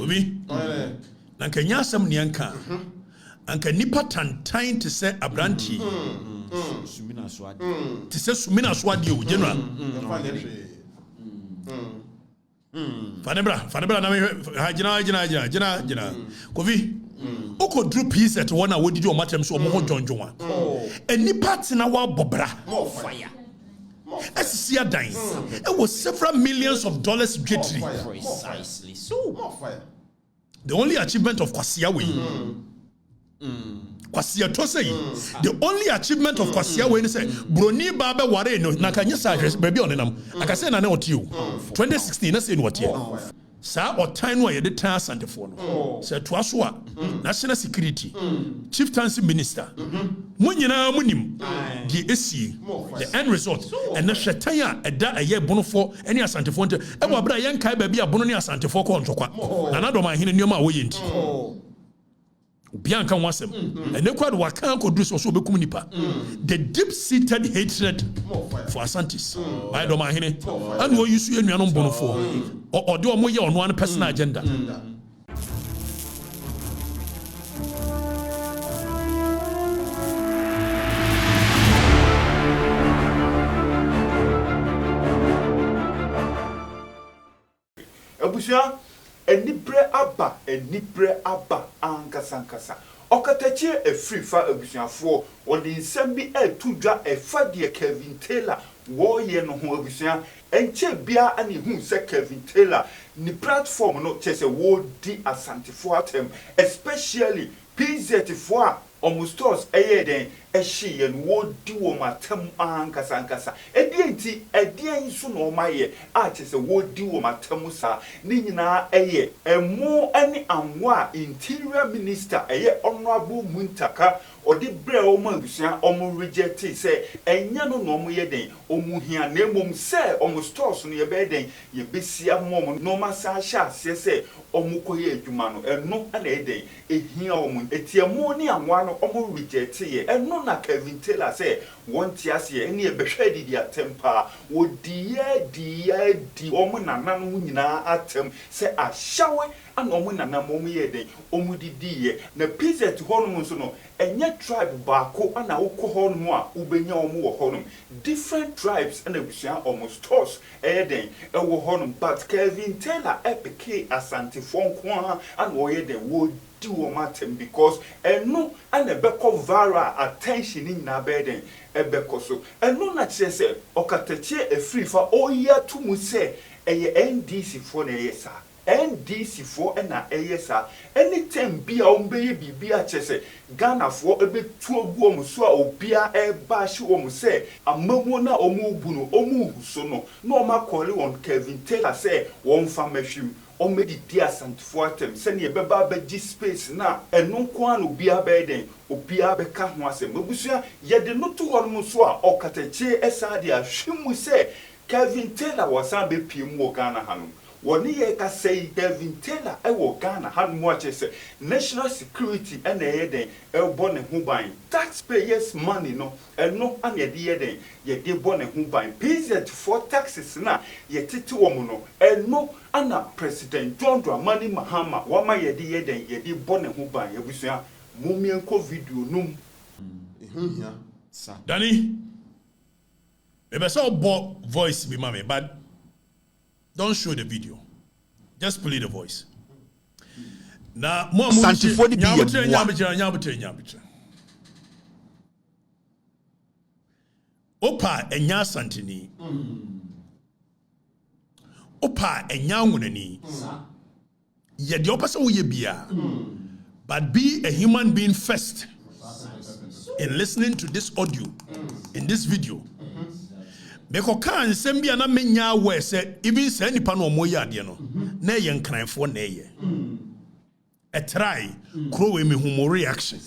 Obi. Na kanya asem ne anka. Anka nipa tantan te se abranti. Sumina Swadi. Te se Sumina Swadi o general. Fanebra na me jina. Kofi. Oko drew piece at one what did you matter so mo jonjonwa. And nipa tena wa bobra. More fire. Esia dan. It was several millions of dollars getting. Precisely so. More fire. The only achievement of Kwasia we. Kwasia Tosei. The only achievement of Kwasia we is say Broni Baba Ware no na kanya sa baby on nam. Aka say na na oti o. 2016 na say no oti. Sa or time where the task and the phone. Say Twaswa, National Security, Chieftaincy Minister. Munyina munim the SC, the end result. And the Shataya a da a year bono for any asante fonte. E wa bra yan kai baby a bono ni asante for ko ntokwa. Na na do ma hine nyoma wo yenti. Bianca wasem. And they quite wakan ko do so bekum nipa. The deep-seated hatred for Asantis. By do ma hine. And wo yusu enuanom bono for. Or do omo ye on one personal agenda. Abusia enibre aba ankasa okatache efrifa abusiafo wodi nsem bi etudwa efa de Kevin Taylor wo ye no ho abusia enche bia ani hu se Kevin Taylor ni platform no chese wo di asantifo atem especially PZ for almost us den ehye no wo di wo matem ankasa edienti so no maye a chese wo di wo matem sa ni nyina emu ani anwa interior minister honorable Muntaka odi bre o ma busia o reject say enya no no ye den o mu hia na emom say o stores no ye be den ye besia mom no ma sa sha say o mu koye adwuma no eno na eden ehia o mu etiamu ni anwa no o reject ye eno na Kevin Taylor say won tiase ene e behwe di atempa wo di o mu nanan mu nyina atem say ahyawe ana o mu nanan mu ye den o mu didi ye na PZ honum so no enye tribe baako ana wokɔ hɔ a ubenya omu wɔ hɔ different tribes and abusua almost toss den ɛwɔ hɔ but Kevin Taylor epeke asante fonko and wɔyɛ den wo di wo matem because eno ana bɛkɔ viral attention in na bɛden ɛbɛkɔ so eno na kyerɛ sɛ ɔkatache efrifa oya to mu sɛ ɛyɛ NDC fo na ɛyɛ saa NDC for na ESA anytime bia ombeye bibia chese Ghana for ebetu ogu omu so a obia eba hye omu se amamu na omu bu no omu huso no na oma call on Kevin Taylor say won fa mahwim omedi dia santifo atem se ne beba beji space na eno ko an obia be den obia be ka ho asem mabusua ye de no to hɔ so a okatache esa de ahwemu se Kevin Taylor was a be piem Ghana hanum woni ye ka say Kevin Taylor wo Ghana han mo ache national security na ye den bo ne ho ban taxpayers money no eno an ye de den ye de bo ne ho ban PZ for taxes na ye tete wo mu no eno ana President John Dramani Mahama wa ma ye den ye de bo ne ho ban ye busua mumienko video num ehia sa Danny ebe so bo voice be mama but don't show the video. Just play the voice. Now, more Santifoni Opa enya santini. Opa enya ngunani. Ye the opposite way bia. But be a human being first in listening to this audio, in this video. Beko kan nsem bia na menya we se even say nipa no omoye ade no na ye nkranfo na ye a try crow we me humo reaction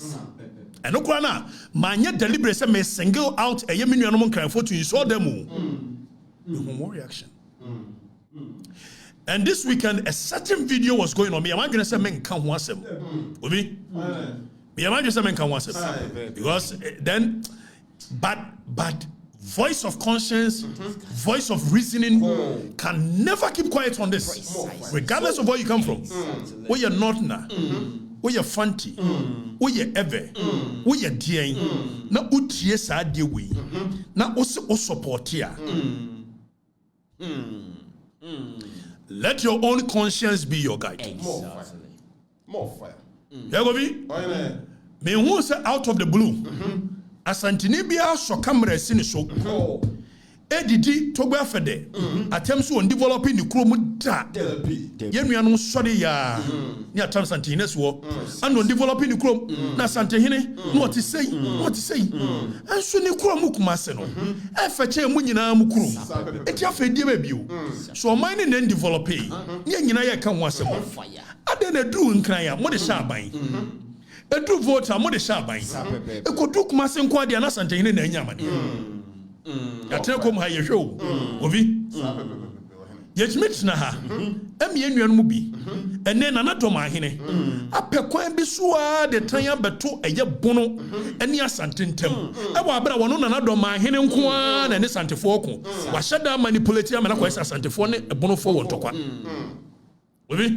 and okra na manya deliberate say me single out a ye menuanom nkranfo to insult them the humo reaction and this weekend a certain video was going on me am going to say men kan ho asem obi me am going to say men kan ho asem because then but voice of conscience, voice of reasoning can never keep quiet on this, regardless of where you come from. Where you're not now, where you're fancy, where you're ever, where you're dear, na utie sa de we, na o support here. Let your own conscience be your guide. More fire. Yagobi, me who say out of the blue. Asantini bia so camera sini so edidi togba fede attempts on developing the chrome da yenuanu sori ya ni attempts santini so and on developing the chrome na santehine no what is saying anso ni chrome kuma se no e feche mu nyina mu chrome eti afedie ba bio so mine na developing ni nyina ye ka ho asem ade na dru nkran ya mo de sha ban edu voter mo de shaban ekodu kuma se nko ade na santehine na anyama de atena kom ha yehwe obi yechimit na ha emie nuanu mu bi ene na nadom ahene apekwan bi so a de tan abeto eye bono ene asantentem e wa abra wono na nadom ahene nko a na ne santefo ko wa hyeda manipulate amana ko asantefo ne bono fo won tokwa obi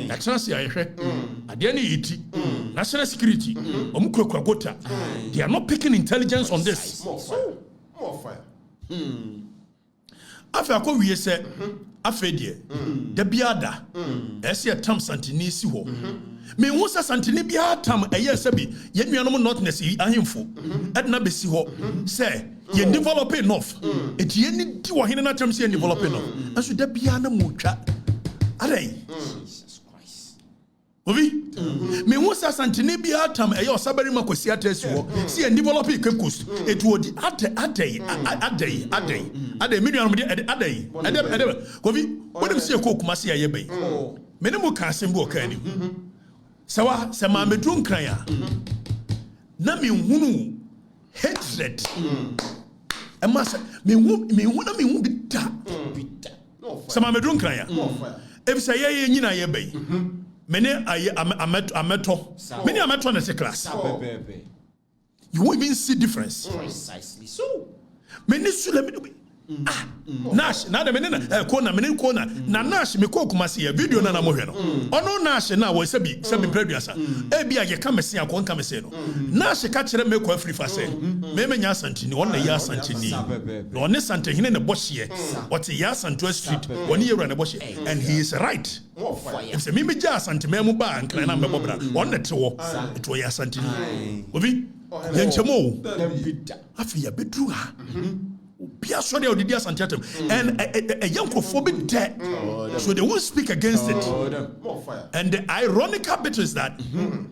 na chance ya yehwe ade ne yiti national security omukura gota they are not picking intelligence on this More fire. Afa ko wiye se afedie da biada ese tam santini si ho me hu se santini bia tam eye se bi ye nuanom notness yi ahemfo edna be si ho se ye develop enough etie ni di wo hene na tam se ye develop enough aso da bia na mutwa adai Jesus Christ obi me hu se santini bia tam eye osabari makosi atesi ho se ye develop Cape etuodi adai million adai kobi wodem se ko kuma se ye bai me ne mo ka asem bi o ka ni sawa se ma medru nkran ya na me hunu hatred e ma se me hu bi da se ma medru nkran ya e se ye nyina ye bai me ne ameto me ne ameto na se class you won't even see difference Precisely so. me ne sule me Nash na de me na kona na Nash me ko kuma se video na mo hwe no ono Nash na wo se bi preduasa e bia ye ka mese akon ka mese no Nash ka kire me ko afri fa se me nya santini won na ya santini no ne santehine ne bohye what ya santo street won ye wura ne bohye and he is right if se me ja santime mu ba nkran na me bobra won ne tewo to ya santini obi ye nchemo afi ya bedru ha Pia so they did Santiatem and a young crophobic dead, so they won't speak against it. And the ironical bit is that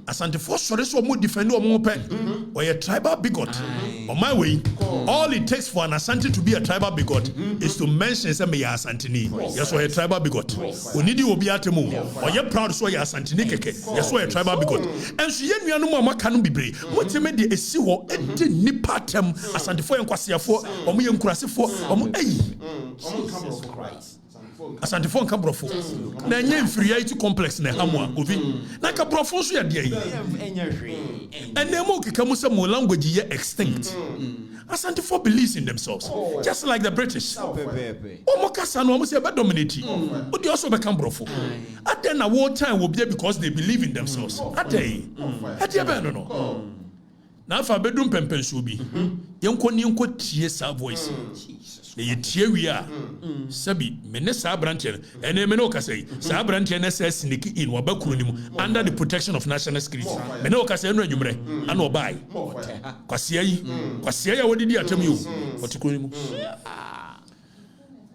Asantefo sorry so more defend or more pen or a tribal bigot. On my way, all it takes for an Asante to be a tribal bigot is to mention some Asantini. Yes, or a tribal bigot. We need you be at or you're proud so Asantini keke. Yes, or a tribal bigot. And so you know what can be brave. What you made the Esiwo and did nipatem Asantefo and Kwasiafo or me nkurasefo omo Jesus Christ Asantefo nka brofo na nya inferiority complex na hamwa ovi na ka brofo so ya de yi enya hwe and them okeka mu say mo language ye extinct Asantefo believes in themselves just like the British omo kasa no omo say be dominate odi also be kan brofo aden na war time will be because they believe in themselves adey be no na fa bedum pempenso bi yenko tie sa voice ye tie wi a sabi me ne sa branche ene me no kasai sa branche na sa sneak in wa bakuru ni mu under the protection of national security me no kasai no adwumre ana obai kwasia ya wodidi atam yo otikuru ni mu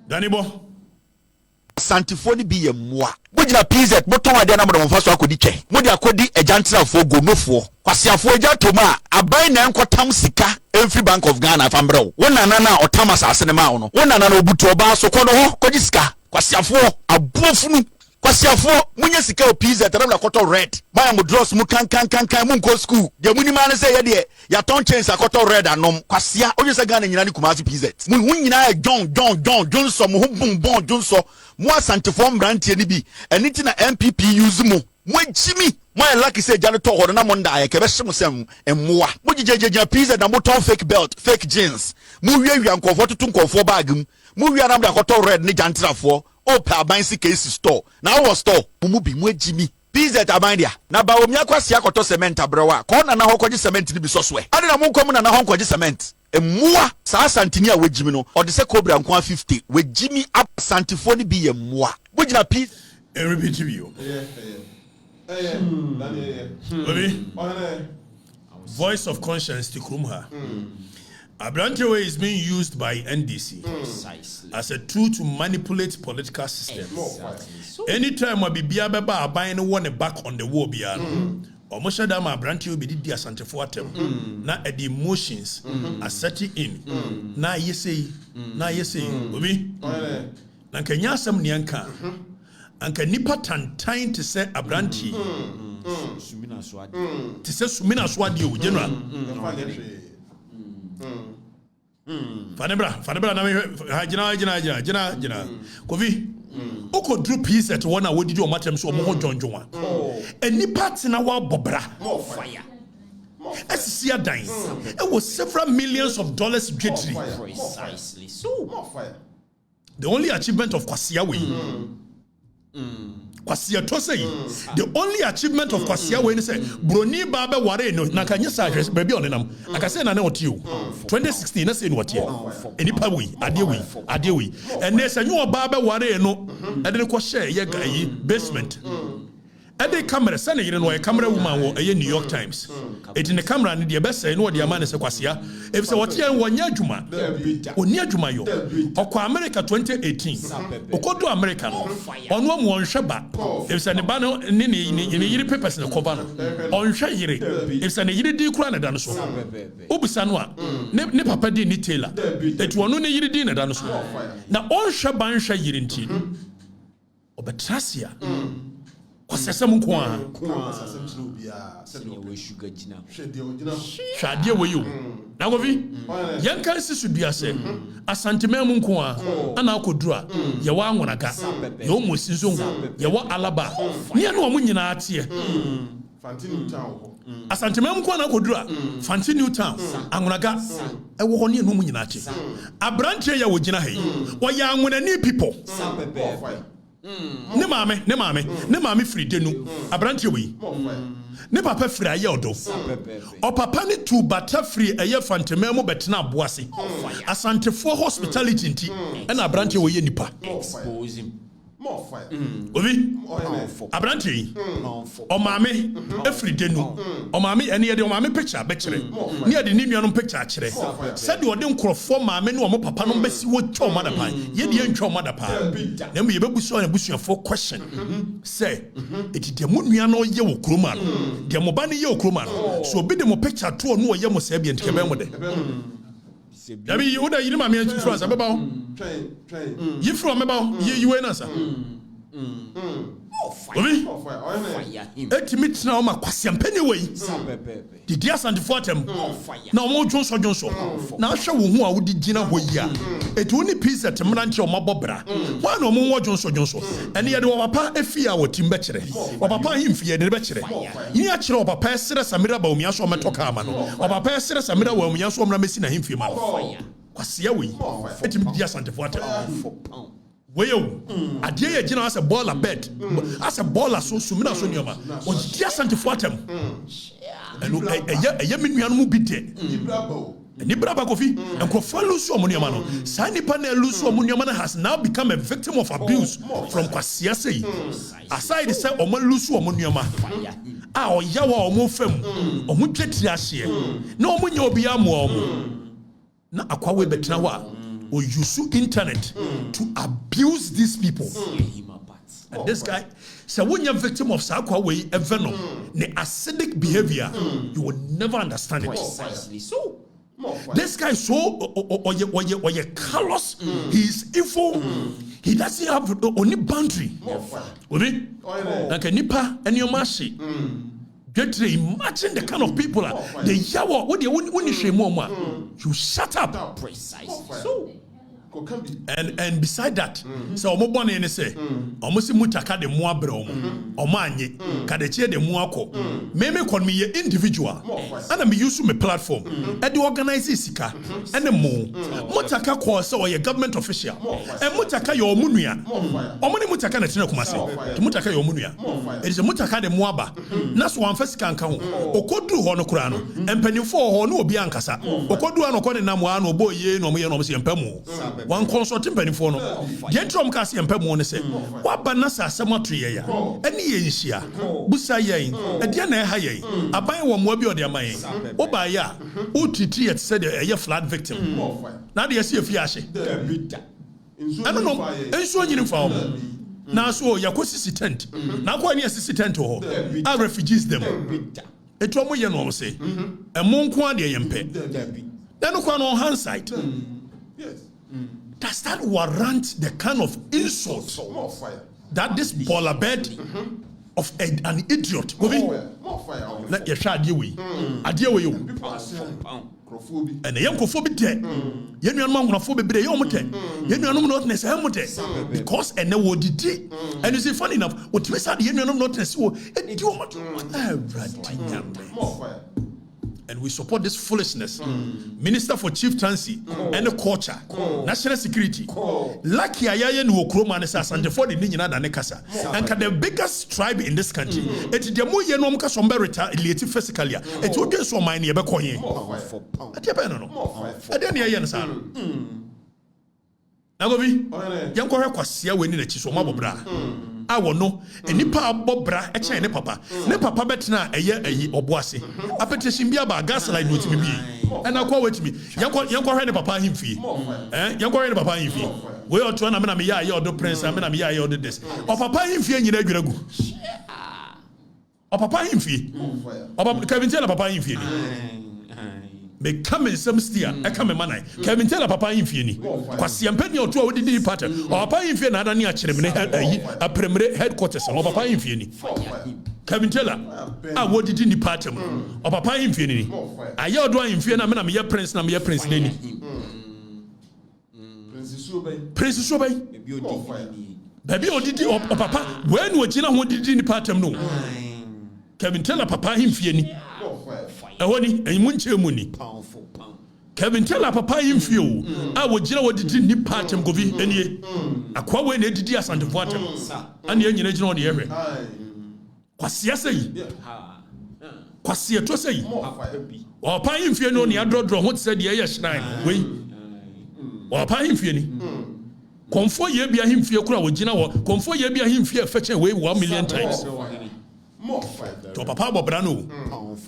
Danibo Santifo ni bi ye mmoa bugina PZ boton ade na mo fa so akodi twe mo de akodi ajantrafo gonofo kwasiafo agantoma aban na enkotam sika every Bank of Ghana fambrɛ wona na otam asase ne ma wo no wona na obutu oba so kono ho kodi sika kwasiafo abuofunu kwasiafo munye sika o PZ na koto red ma mo dross mu kan mu nko school de muni ma ne se ye de ya ton chains akoto red anom kwasia onye se Ghana nyina ni Kumasi PZ mu nyina John so mo ho bon John so mo Asantefo mbrantie ni bi eni ti na MPP use mo jimi mo lucky say jano to hodo na mo nda ye ke be hye mo sem emmoa mo jejejeja PZ na mo ton fake belt fake jeans mu wi nkofo tutu nkofo bag mu wi anam da koto red ne jantrafo o pa abansi case store na wo store mu bi mu agimi PZ abandia na ba omia kwase akoto cement abrewa ko na hokoji cement ni bi so so e ade na mu nkom na hokoji cement emua sa santini a wegimi no ode se cobra nko 50 wegimi up santifo ni bi ye mua bugina P repeat to you voice of conscience to Krumha. Abrantewe is being used by NDC as a tool to manipulate political systems. Anytime I be biaba buying one back on the war biano, or Mosha Dama Abrantewe be the Asante Fuatem. Now the emotions are setting in. Now you say, Obi, na Kenya Sam Nyanka, and can nipa tantain to say Abranti. To say Sumina Swadi, General. Fanebra na jina Kofi oko drew piece at one awodi di o matem so mo jonjonwa eni party na wa bobra More fire. SCR dying it was several millions of dollars getting Precisely so. More fire. the only achievement of Kwasia we Kwasia to say the only achievement of Kwasia we say broni ba be ware no na kanye sa hwes baby on nam aka say na na otie o 2016 na say no otie eni pa we ade we and say you ba be ware no e de ko share ye guy basement and the camera send you know a camera woman wo New York Times it in the camera and the best say no the man say Kwasia if say what here wanya adwuma oni adwuma yo okwa America 2018 okodo America no ono mo onhwe ba if say ne ba no ne yiri papers ne cover no onhwe yiri if say ne yiri di kura na dan so obusa no a ne papa di ni Taylor et wono ne yiri di na dan so na onhwe ba nhwe yiri nti obetrasia Kwasese mu nko a hwade we yo na govi yanka sisu dua se asantema mu nko a ana akodura ye wa anwonaga ye o mosinzo ye wa alaba ne na o mu nyina atie Fantini town. asantema mu nko na akodura Fantini town anwonaga e wo ho ne no mu nyina atie abrantie ya wo gina ha yi wo ya anwonani people More fire. ne maame free denu abrantie we ne papa free aye odo o papa ne tu bata free aye fantema mu betena aboase asantefo hospitality nti na abrantie we ye nipa Expose him. More fire. obi abrantie o maame free denu o maame ene ye de o maame picture be kire ne ye de ni nuanom picture kire said o de nkrofo maame ne o mo papa no besi wo twa ma da pan ye de ntwa ma da pan na me ye bebuso na busuafo question say eti de mo nua no ye wo kroma no de mo ba ne ye wo kroma no so obi de mo picture to no ye mo se bia ntike be mo de Yabi you da yiri ma me influence abeba ho Train. yi from abeba ye we na sa More fire. obi More fire. Fire him. etimi tena o ma kwasiampani we di dia santefo atem Fire. na o mo dwonso na ahwe wo hu a wo di gina ho yi a etu ni pizza temra nche o mabobra wa na o mo wo dwonso ene ye de o papa efi a wotim be kire o papa himfi ye de be kire yi a kire o papa esere samira ba omia so metoka ama no o papa esere samira wa omia so mra mesi na himfi ma Fire. kwasia we etimi dia santefo atem Wayo, adie ye gina as a baller bed, as a baller so sumina so nyoma. O dia santefo atem. Enu eye menuanu mu bi de. Ni braba kofi, enkrofo lusu omunioma no. Sa nipa na lusu omunioma na has now become a victim of abuse from kwasia sei. Aside say omo lusu omunioma. Ah oyawa omo fam. Omo twetiri ahye. Na omo nya obi amu omo. Na akwawe betena ho a or use internet to abuse these people. And this guy, so when you're a victim of Sakwa a venom, the acidic behavior, you will never understand it. Precisely so. This guy is so or you callous, he is evil, he doesn't have any boundary. Like a nipa and your mercy. Imagine the kind of people the yawa what you shame more. You shut up. Precisely so. And beside that, so omo bone ne say, omo si mutaka de mo abra omo. Omo anye, kadechie de mo akọ. Me kon me ye individual. And me use my platform. And the organize sika. And the mo. Mutaka ko so ye government official. And mutaka yo omunua. Omo ne mutaka na tena kumase. Mutaka yo omunua. It is a mutaka de mo aba. Na so amfa sika nka ho. Okoduru ho no kura no. Empanifo ho no obi ankasa. Okoduru an okode na mo an obo ye no mo ye no mo se empamu. One consulting penifo no. Gentrom ka se empamu ne se. Wa ba na sa asemato ye ya. Eni ye nhia. Busa ye. E de na e ha ye. Aban wo mo bi o de aman. Oba ya. O titi yet said a flood victim. Now they see a fiashe. I don't know. And so you know, now so Yakosi tent. Now go near sisi tent or our refugees them. It will be no say. A monk one day yempe. Then no on hindsight. Yes. Does that warrant the kind of insult that this baller bed of an idiot? More fire. Let your shad you we. Adia we you. And the young cophobic dead. Yen man will phobia be yomote. Yen not necessarily because and no would it. And you see, funny enough, what we said, yen not necessarily. More fire. And we support this foolishness. Minister for Chieftaincy and the culture, national security. Lucky Ayayan who Kroma and for the Nina Danekasa. And the biggest tribe in this country. It's the Muya Nomka Somberita, Eliative physically. It would be so many Abacoye. At Yapano. At any Ayan. Nagovi, young Koraquasia winning a Chisoma Bra. I will know a nipa bobra a chain papa. Ne papa betna a year obuasi. A petition be about gaslight with me. And I'll call with me. Young papa him fee. Young papa him fee. We are to an Amina, your prince, Amina, your this. Or papa him fee, you know, or papa him fee. Or Kevin tell papa him fee. Me come in some steer. I come in manai. Kevin tell papa in Fieni. Kwasi ampeni or two with the pattern. Or papa in Fiena than near a primary headquarters. Or papa in Fieni. Kevin Teller. I would did in the pattern. Or papa in Fieni. I yelled one in Fiena, I'm your prince, I'm your prince Lenny. Princess Obey. Baby, or did or papa? When would you know what did in the pattern? No. Kevin Teller, papa in Fieni. Awani and munche muni. Kevin Teller papa in few. I would jira what did ni patem govi any a quawe ne didi as and water. And the engine on the area. Quasia say. Quasia to say. Or pine fear no near draw what said the air shrine. Way. Or pine fear. Comfort ye be a him fear crowd with Gina or comfort ye be a him fear fetch away 1 million times. More fire. To papa bobrano.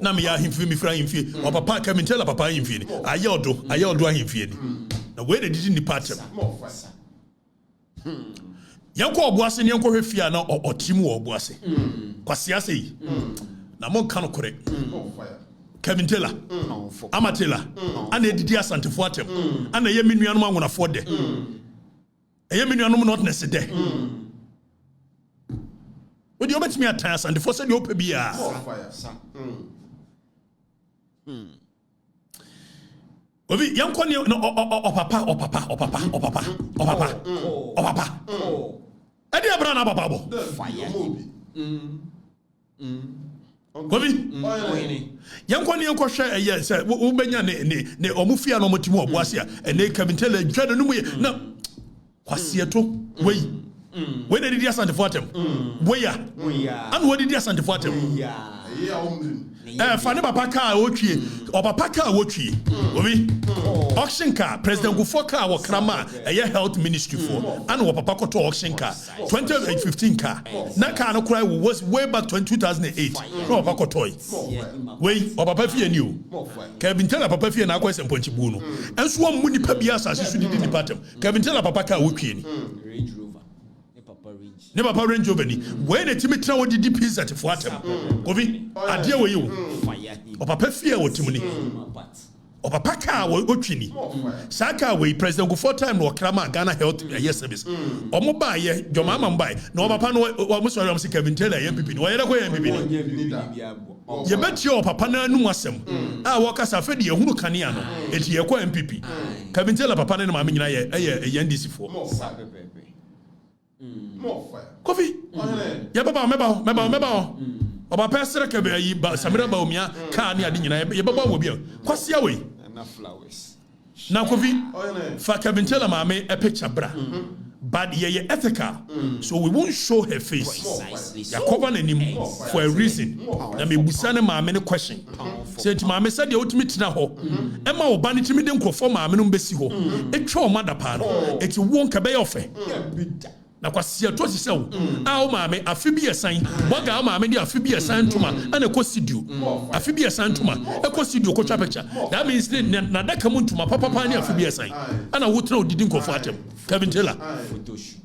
Na me ya himfi mi fra himfi. O papa Kevin Teller papa himfi ni. Ayodo himfi ni. Na we dey di pattern. More fire. Yanko obuase ni yanko hwefia na otimu obuase. Kwase ase yi. Na mon kan kore. More fire. Kevin Teller. Amatela. Ana edidi asantefo atem. Ana ye menuanom anwonafo de. Ye menuanom not necessary. Would you bet me at times and the first you open beer? Young Conny, no, papa. I did a brand of bubble. Young Conny, Uncle Share, yes, Ubenya, ne Omufia no Motimo, Boasia, and they come and tell a dread no way. No, Quasiato, way. When did you send the bottom? Where? And what did you send the bottom? Fanny Papa car, or Papa car, auction car, President Gufoka or Krama, a year health ministry for, and what Papa to auction car, 2015 car. Naka no cry was way back to 2008. No Papa toy. Way or Papa Fia new. Kevin Teller Papa Fia and Aquas and Ponchibuno. And swarm Muni Pabias as you should in the bottom. Kevin Teller Papa car working. Never Papa Range over when a timid tower did the piece at Fuatem. Govi, I deal with you. Or Papa Fear or Timony. papa ka otwini saka we president go for time no krama Ghana health service omo ba ye joma ama mbai na papa no o mo so am Kevin Taylor MPP no ye da ko MPP no ye beti o papa na anu asem a wo kasa fe de ehunu kanea no eti ye ko MPP Kevin Taylor papa na ma me nyina ye NDC fo Kofi ye baba meba Oba pesere ke be yi Samira Bawumia ka ne ade nyina ye baba wo bia kwasia we na flowers na Kofi fa Kevin Taylor maame a picture bra but ye ethical so we won't show her face ya cover na nim for a reason na me busa ne maame ne question say ti maame said ye otimi tina ho e ma oba ne timi de nkrofo maame no mbesi ho etwa o mada pa no eti won ka be ofe na kwasia to sise wo a o maame afi bi yesan boga o maame di afi bi yesan tuma ana ko studio afi bi yesan tuma e ko studio ko twa picture that means na daka mu tuma papa ni afi bi yesan ana wotra odidi nkofo atem Kevin Taylor Photo shoot.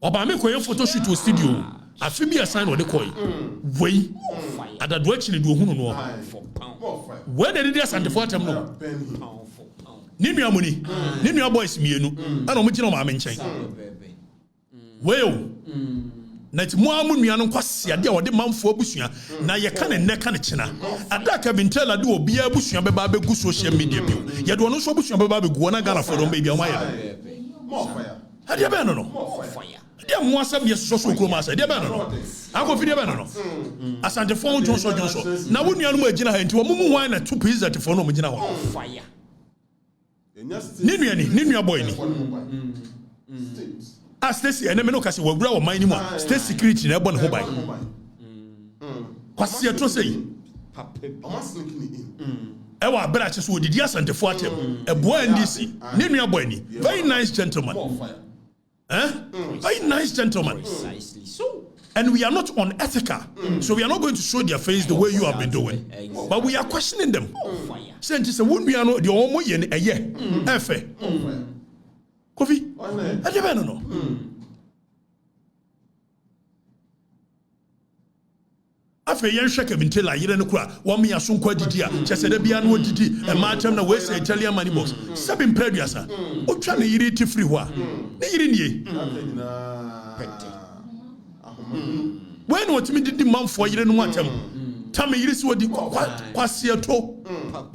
oba me koye photo shoot o studio afi bi yesan no de koy wei adado achi ne do hunu no For pound. where did they send for atem no Pound for pound. ni nua muni ni nua boys mienu ana mo gina o maame nchen well na ti mo amu nua no kwase ade a wode manfo abusua na ye ka ne neka ne chena ada Kevin Taylor de obi abusua beba begu social media bio ye de ono so abusua beba begu na Ghana for don baby o maye more fire ade be no Fire. ade mo asab ye so so kroma ade be no akọ fi de be no asante fon jonso na wo nua no ma gina ha nti wo mu wan na two pizza te fo no mo gina ho Fire. ni nua boy ni Stacy and me no kase wagura wo man ni mu state security na ebo ne ho ban kwase to say Papa. I'm sneaking in e wa bra che so odidi asantefo atem e boy NDC ni nua boy ni very nice gentleman more fire very nice gentleman Precisely so. and we are not unethical so we are not going to show their face the way you have been doing but we are questioning them Fire. say nti se wo nua no de omo ye ne eye efe Kofi ade be no afa yen hwe Kevin Taylor yire ne kura wo me yaso nkwa didi a chese da bia no didi e ma atem na we say Italian money box seven preduasa o twa ne yire ti free ho a ne yire nie when what me didi manfo yire no atem tam yire si odi kwase to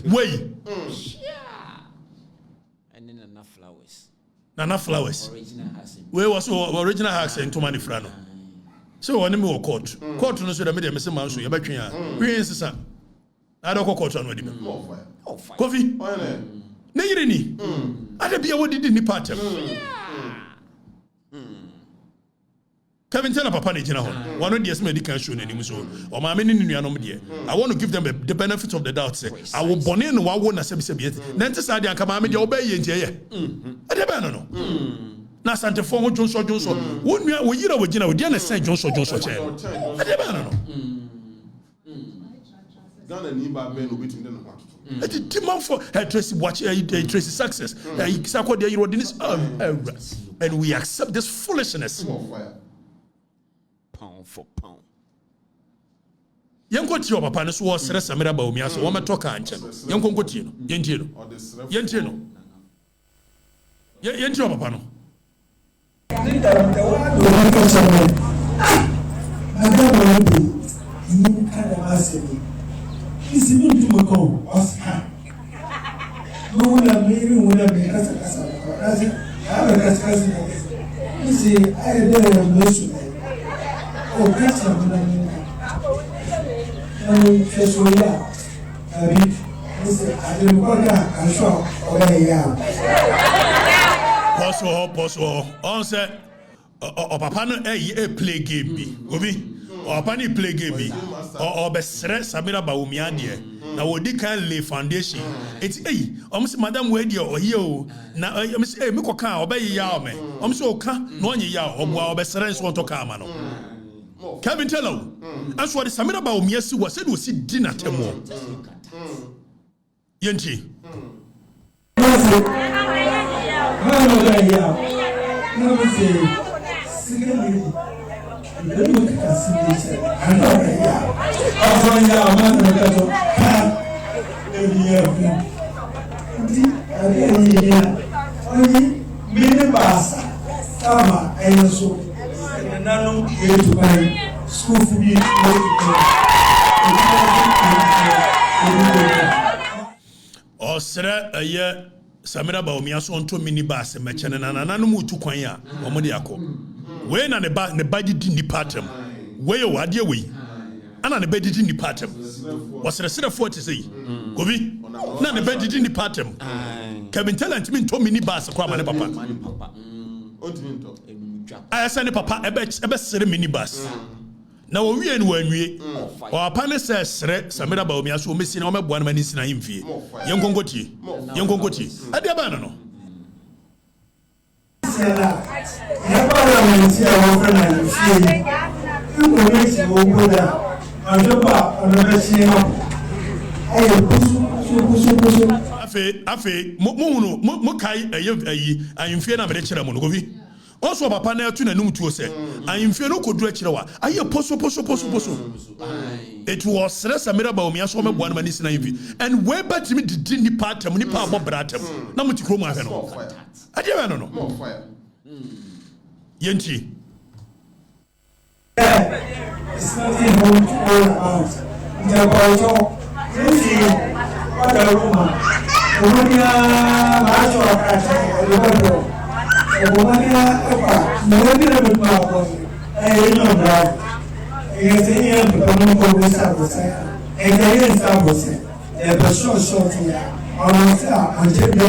wey And then enough flowers. Nana Flowers Original has him. we was original hacks into money frano so one me wo court no so da me dem se man so ye betwen a we insisa na do court no di me more fire Oh, fire. Kofi na yire ni ade bia wo didi ni patem Kevin Taylor papa na gina ho one dey me di kan show na nim so o ma me ni nuanom de I want to give them the benefit of the doubt say I will bone no wa wo na sebi na ntisa ade anka ma me de obey ntie ye ade ba no na sante fo ho jonso wo nua wo yira wo gina wo de na say jonso che ade ba no Ghana ni ba ben obitim de no ho ade demand for Tracy watch Tracy success Sako de yiro this and we accept this foolishness more fire Pound for pound. yenko ti o papa ne so wo sere Samira Bawumia so wo meto ka anche no yenko nkoti no yentie no or the self yentie no yentie o papa no Poso on say o papa no play game bi obi o papa ni play game bi o be sere Samira Bawumia de na wodi kan lay foundation eti o say madam we de o here o na o say me koka o be ya o me o say o ka na onye ya o boa o be sere so to ka ama no Kevin Taylor and so the Samira Bawumia si was said we see dinner temo yenti Only minibus, Tama, and so Nano, to buy school for me. Osra, a year, Samira Baumia, on 2 minibus, and Machan and Ananamu to Quanya, or Modiaco. When on the budget in the pattern, where you are, dear we. And the bed in the pattern was a set of 40 say, Govi, none the bed in the pattern. Kevin tell and me 2 minibus, Kwama Papa. I send a papa a best minibus. Now we and when we or panel says, Samira Baumia, so missing on my 1 minute in him fee. Young Gongoti, I don't know. Afe Mokai I am fear na bere monogovi. Also papa na tu na num tuo se I am fear no kodura kirewa aye poso. It was Samira Baumia so me bo na manisi na yivi and where bet me did ni patam ni pa bo bratam na muti kromo ahe no ade we no More fire. Yenti It's not even all about the Bajo. What a woman. Romania, Macho, Roberto. Romania, maybe a bit more. I don't know. It's a year to come over with Sabosa. And there is Sabosa. There's a short here. Almost until the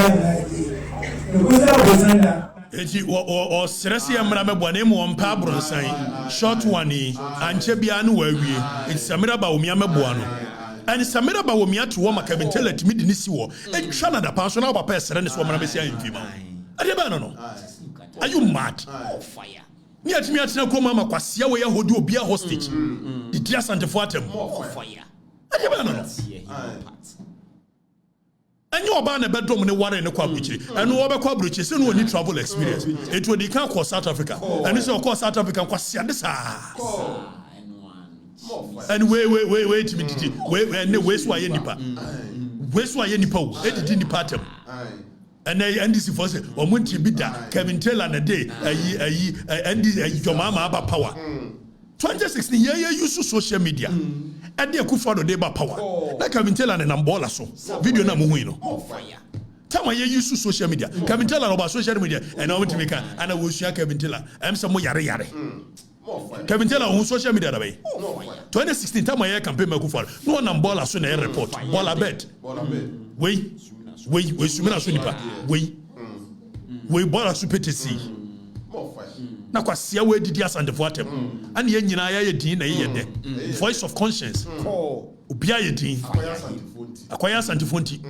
was under. Eti o seresi amra me bone mu ompa bronsan short one anche bia no wawie eti Samira Baumia me boa no and Samira Baumia to wo maka bentela timi de nisi wo etwa na da pan so na papa esere ne so mra be sia mfima ade ba no are you mad Fire. ni atimi atena ko mama kwasia we yahodi obi a hostage the dear santefo atem Fire. ade ba no and you ban a bedroom in the water in the Kwabuchi, and no other Kwabuchi, so no need travel experience. It will become called South Africa, and it's of course South Africa, and wait, and the waste why any pa, waste why any po, it didn't pattern. And this is for say, or Munti Bida, Kevin Taylor and a day, and your mama about power. 2016 year use social media. And they could follow the power. Like Kevin Taylor and Ambola so. Video na muhuino. Time I use social media. Kevin Taylor about social media and I want to make and I will share Kevin Taylor. I'm some more yare. Kevin Taylor on social media that way. 2016 time I campaign me follow. No one Ambola so na report. Bola bet. We sumina so nipa. We bola so petisi. Na kwasia we didi asante fo atem and ye nyina ya din na ye de voice of conscience obia ye din akwaya asante fo nti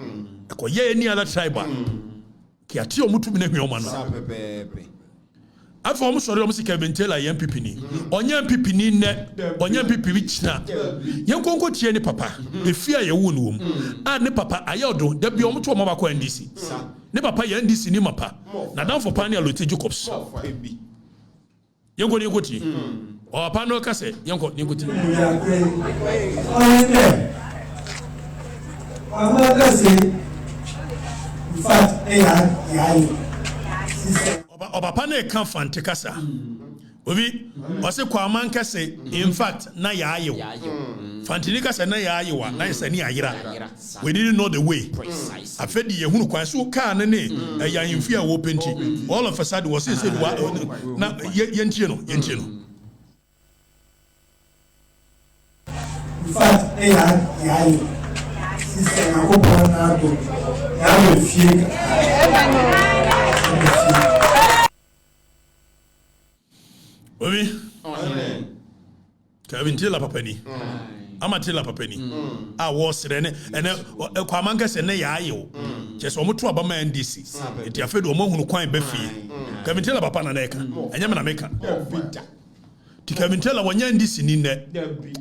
akoye any other tribe ki ati omutumi na hwioma no afa omo sori omo sika bentela ye MPP ni onye MPP ni ne onye MPP bi china ye nkonko tie ni papa efia ye wo no wom a ne papa ayodo da bi omo to omo ba kwa NDC ne papa ye NDC ni mapa na dan for panel Lotte Jacobs Yango ni goti. O pano kase yango ni goti. Oba pano e kan fante kasa. Obi ose kwa man kase in fact na yaayo. Fantini kasa na yaayo wa na yesa ni ayira. We didn't know the way. Afedi ye hunu kwa so ka na ne ya yimfia wo penti. All of a sudden was say na yentie no. In fact, yaayo. Sister na ko na do. Ya me fie. Obi. Kevin Taylor papani. Ama Taylor papani. A was rene ene kwa manka se ne yaayo. Cheso omuto aba ma NDC. Eti afedo omo hunu kwan ba fie. Kevin Taylor papa na neka. Enya me na meka. Ti Kevin Taylor wanya NDC ni ne.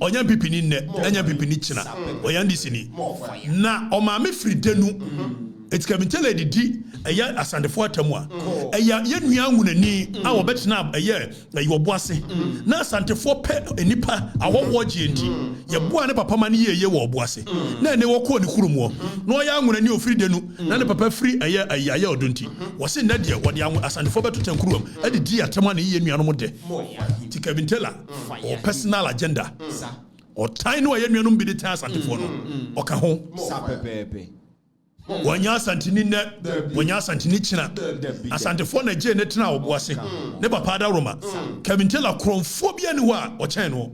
Onya MPP ni ne. Enya MPP ni china. Onya NDC ni. Na o ma me free denu. It's Kevintela didi ɛyɛ asantefo atamu a ɛyɛ yɛ nua nwunani a wɔbɛtena ɛyɛ Obuase na asantefo pɛ nipa awɔwɔ gye nti yɛboa ne papa ma ne yɛyɛ wɔ Obuase na ɛne wɔkɔ ne kurom hɔ na ɔyɛ nwunani ofiri de no na ne papa firi ɛyɛ ayɛ ɔdo nti wɔse nnɛ deɛ wɔde asantefo bɛtotɛ nkurom ɛde di atama ne yɛ nuanom de nti Kevintela ɔ personal agenda ɔtan no ɛyɛ nuanom bi de tan asantefo no ɔka ho Wanya Santini net, Wanya Santini China, Asantefo na Jay Netina Obuase, ne papa da Roma, Kevintela Chromphobia ni wa or channel.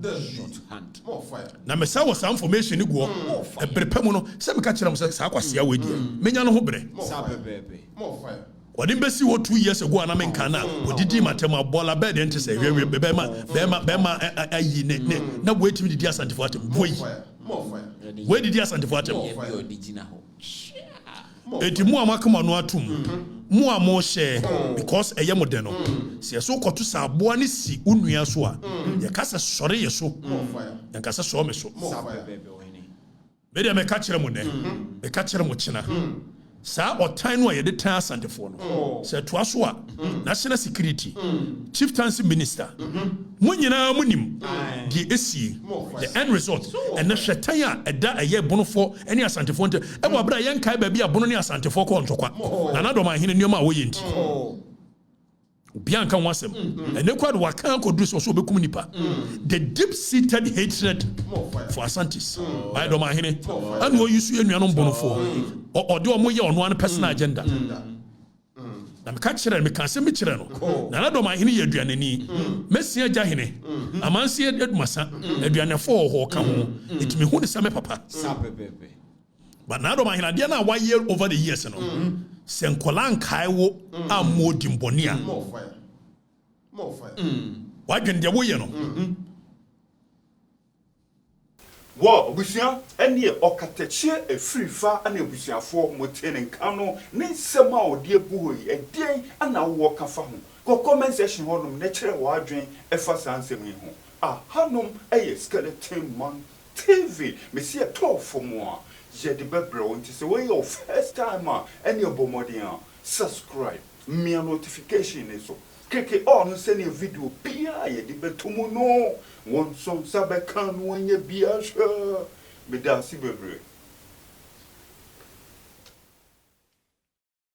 Na mesa was some information ni go, a prepamuno, some catcher of Sakwasia with you, Menano Hobre. What in Bessie 2 years ago, and I mean, Kana, what did you matema bola bed and to say, Bema, now wait to me, dear Santifatum, where did dear Santifatum? Eti mu amakama no atum mu amo share because eye modeno se so koto sa aboa ne si unua so a ye kasa sore ye so ye kasa so me so be de me ka kire mu ne me ka kire mu kina sa otan no ye de tan asantefo no se to aso a national security chieftaincy minister mu nyina munim di esi the end result and na hwetan a eda eye bonofo ene asantefo nte e bo abra ye nkai ba bia bono ne asantefo ko ntokwa na nadom ahene nneoma a wo ye nti bia nka wasem ene kwad wakan ko dus so bekum nipa the deep seated hatred for Asantis by dom ahene and wo yusu enuanom bonofo ode o mo ye ono an personal agenda na me ka kire me ka se me kire no na dom ahene ye aduanani mesia jahene amanse edumasa aduanefo ho ka ho etimi hu ne same papa but na dom ahene dia na 1 year over the years no senkolan kai wo amodi mbonia more fire wadwen de wo ye no Wo busia ene okatachie efrifa ana busiafo motene nkano ne nsema ode ebuho yi eden ana wo kafa ho ko comment section honum ne kire wo adwen efa sansem yi ho hanom eye Skeleton Man TV mesi e tofo mo a je de bebre wonti se we your first time ene obomodian subscribe me notification eso keke on send a video bia ye de betumu no won som sabe kan wonye bia hwe me da si bebre